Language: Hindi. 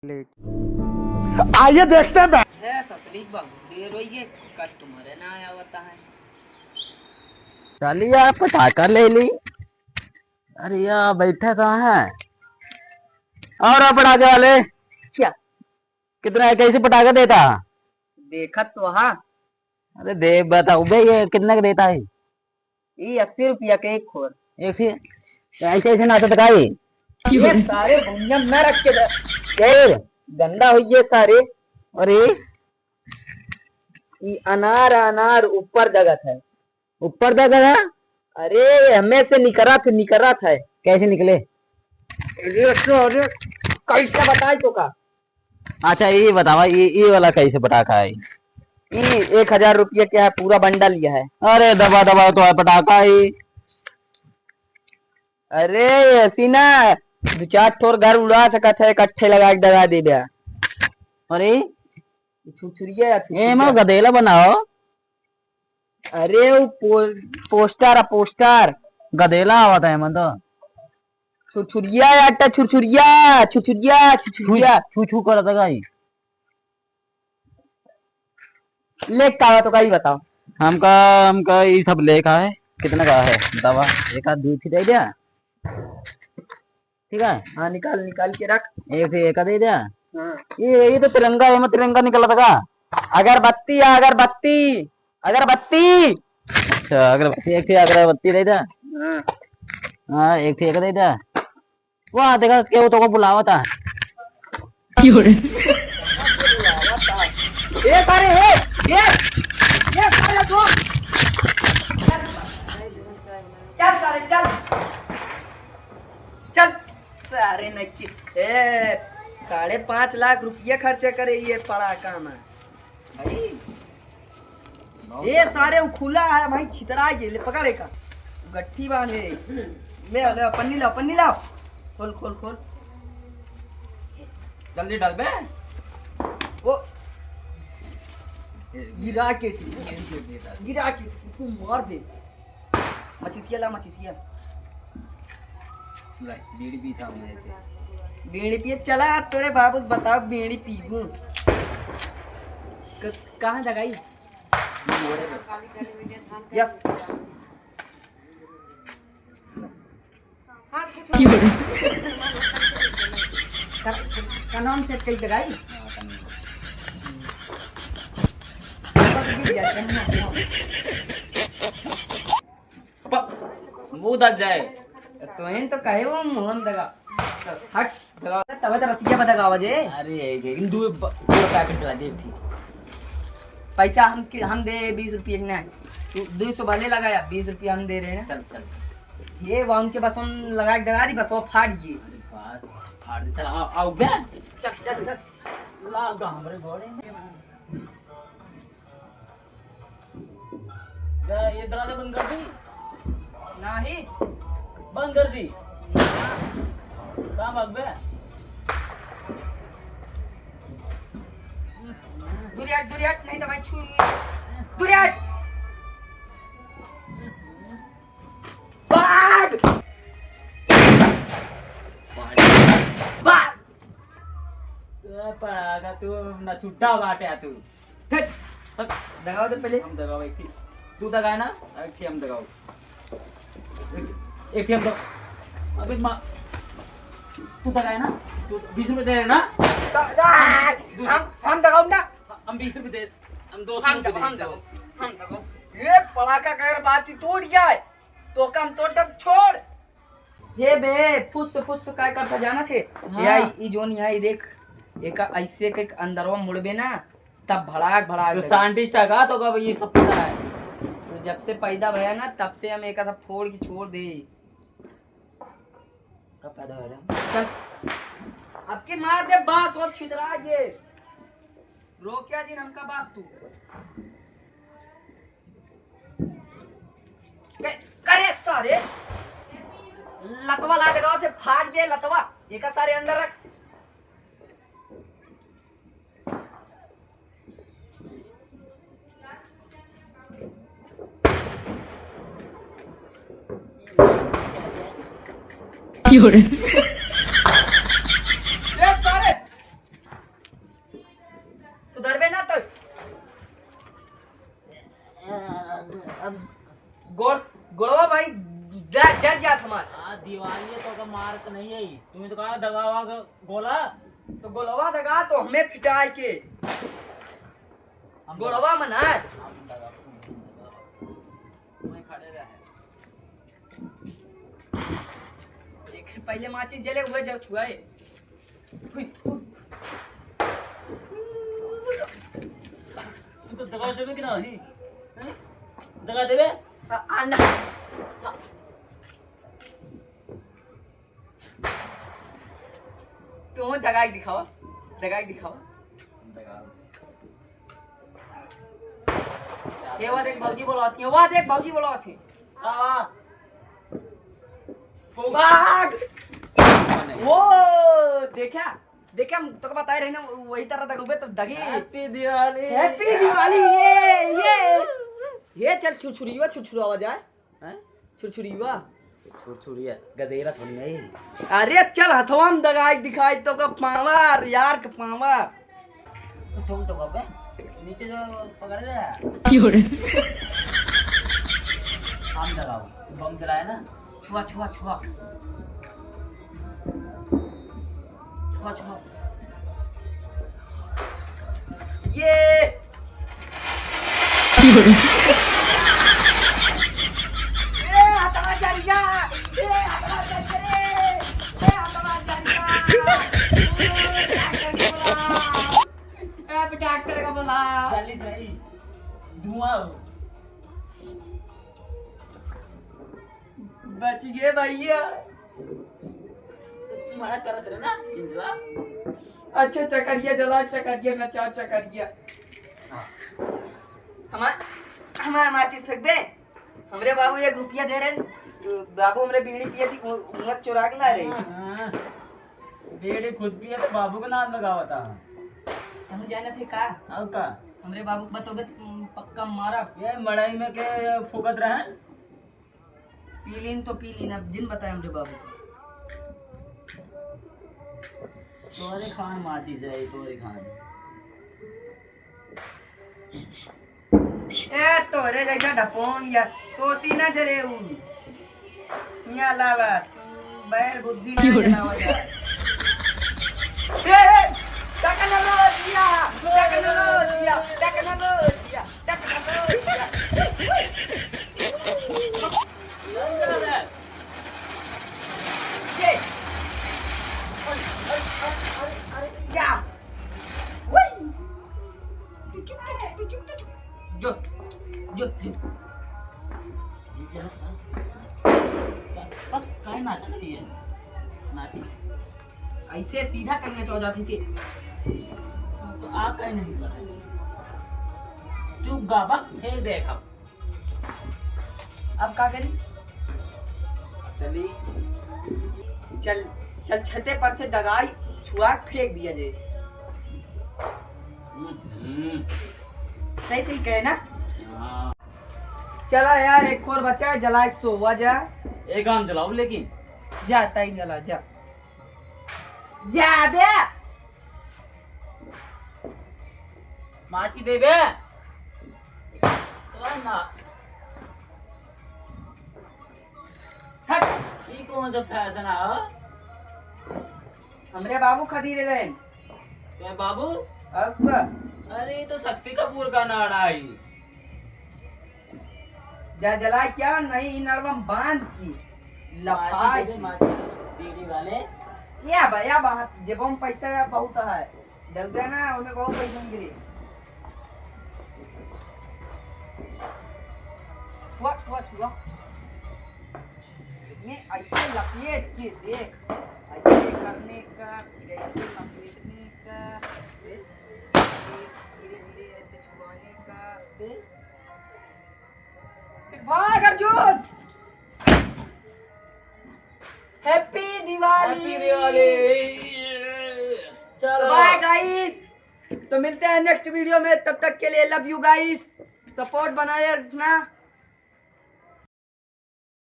आइए देखते हैं है ससुरी बाबू देर हुई है, कस्टमर है ना आया होता है। चलिए आप पटाखा ले ली। अरे यार बैठे कहाँ है? और आप पटाखे वाले क्या कितना कैसे पटाखा देता? देखा तो हाँ, अरे दे बताओ भाई ये कितने का देता है? ये 80 रुपया के एक खोर। एक ही ऐसे ऐसे नाचत काई ये सारे भुंजा न रख के फिर गंदा हुई है सारे। और ये अनार अनार ऊपर जगत है। ऊपर तक है। अरे हमें से निकरा था कैसे निकले? कैसे बताए तो का अच्छा ये बतावा ये वाला कैसे पटाखा है? ये 1000 रुपया क्या है, पूरा बंडल लिया है। अरे दबा दबा तो है पटाखा ही। अरे ऐसी ना 2-4 ठोर घर उड़ा सकत है, इकट्ठे लगा के दगा दे दिया। अरे छुछुरिया या ये छुछुरिया? मैं गधेला बनाओ। अरे वो पोस्टर गधेला आवा था मैं तो छुछुरिया या छुछुरिया छुछुरिया छुछुरिया छू छू कर था गाई। लेख का तो कहीं बताओ। हमका ये सब लेखा है। कितने का है दवा? एक आध दूध दे दिया। ठीक है हाँ निकाल निकाल के रख। एक दे दिया। हाँ। ये तो तिरंगा है, मैं तिरंगा निकला था का? अगरबत्ती अगरबत्ती अगरबत्ती। अच्छा अगरबत्ती एक अगरबत्ती दे दिया। हाँ। हाँ एक दे दिया। वहाँ देखा क्या तो को बुलावा था। ये सारे ये सारे तो चल सारे चल चल सारे नक्की 5.5 लाख रुपया खर्चा करे ये पड़ाका में भाई। ये सारे खुला है भाई, छितरा ले पकड़े का गट्ठी बांधे। ले ले पन्नी लाओ खोल खोल खोल जल्दी डाल बे। वो गिरा के तू मार दे। मछिसिया ला मछिसिया बीड़ी भी था मुझे से। बीड़ी पिए चला तेरे बाबू बताओ बीड़ी पीबू कहाँ जगाई? यस का नाम सेट कई जगाई। मुंह दब जाए तो कहे वो मोहन दगा हट दगा तब तो रसिया बता आवाज है। अरे दो पैकेट दिला दे थी। पैसा हम दे 20 रुपये ना, तू 200 वाले लगाया 20 रुपया हम दे रहे हैं। चल चल ये वो उनके बस हम लगा के दगा दी बस वो फाड़ दिए। फाड़ दे। चल आओ बे चल चल चल लागा हमरे घोड़े में। ये दरवाजा बंद कर दी। नहीं बंद कर दी। कहाँ भाग बे? दुरियाट नहीं तो मैं छू दुरियाट भाग भाग पड़ागा तू ना छुट्टा बाटे तू। दगाओ दे पहले। हम दगाओ एक तू दगा ना एक हम दगाओ एक हम दगाओ। अबे माँ तू दगाए ना, तू 20 रुपए दे रहे ना। हम दगाओ ना, हम 20 रुपए दे, हम 200 रुपए हम दगाओ। ये पड़ाका का अगर बात ही टूट जाए तो कम तो तक छोड़। ये बे फुस काय करता जाना थे। हाँ। ये जोन यहाँ देख एक ऐसे के अंदरवा मुड़बे ना तब भड़ाक तो साइंटिस्ट का तो कब ये सब पता है। तो जब से पैदा भया ना तब से हम एक ऐसा फोड़ के छोड़ दे। कब पैदा हो रहा? चल अब के मार दे बांस और छितरा जे रोकिया जी हमका बात तू करे सारे लतवा ला देगा से फाड़ जे लतवा एक सारे अंदर रख। दिवाली है तो का मार्क नहीं है। तुम्हें तो कहा दगावा का गोला तो गोलवा दगा तो हमें पिटाई के गोलवा मना हम दगा तुम्हें खड़े रहे। एक पहले माचिस जले हुए जब छुआए तो दगा देवे कि नहीं? दगा देवे आना तुम दगाई दिखाओ ये वो देख भौजी बोलाती है वो देख भौजी बोलाती भाग वो देखा तो बता रही ना वही तरह दगोगे तो दगी हैप्पी दिवाली ये चल छुरछुरी आवाज आए हैं छुरछुरी गदेरा थोड़ी नहीं। अरे चल हथवा में दगाई दिखाई तो का पावर यार का पावर तो तुम तो बाबे नीचे जो पकड़ गया हम दगाओ बम जलाए ना छुआ ये हथवा चल गया डॉक्टर का बोला जल्दी सही धुआं बच गए भैया तुम्हारा करत रहे ना चिंता। अच्छा चकरिया जला चकरिया नचा चकरिया हमारे मासी फेंक दे हमरे बाबू 1 रुपया दे रहे बाबू हमरे बीड़ी पिए थी उमत चुरा के ला रहे बेड़ी खुद पिए तो बाबू का नाम लगावा था। हम जाने थे का और का हमरे बाबू को बतोगे पक्का मारा ये मड़ाई में के फुकत रहे पीलीन तो पीलीन अब जिन बताए हमरे बाबू तोरे खान माची से तोरे खान ए तोरे जैसा ढपोंग या तो सीना जरे यहाँ लावा बैर बुद्धि ना जनावा जा टेक्नोलॉजिया ये क्या जो काय नाटक रही है नाटी ऐसे सीधा करने चल जाती थी तो आ कहीं नहीं पता चुप गाबा हे देखा अब क्या करी चली चल छते पर से दगाई छुआ फेंक दिया जे सही कहे ना हाँ चला यार एक और बच्चा है जला 100 हुआ जा एक काम जलाओ लेकिन जा ताई जला जा बे माची दे बे ना हट ये कौन सा फैशन है हमरे बाबू खरीदे रहे क्या बाबू अब अरे तो शक्ति कपूर का नारा है जा जला क्या नहीं नरवम बांध की लफाई बीड़ी वाले या भैया बात जब हम पैसा बहुत है जल देना उन्हें बहुत पैसा गिरी हुआ ये ऐसे लपेट के देख ऐसे करने का फिर ऐसे लपेटने का फिर धीरे धीरे ऐसे छुपाने का फिर भाग अर्जुन हैप्पी दिवाली चलो बाय गाइस तो मिलते हैं नेक्स्ट वीडियो में तब तक के लिए लव यू गाइस सपोर्ट बनाए रखना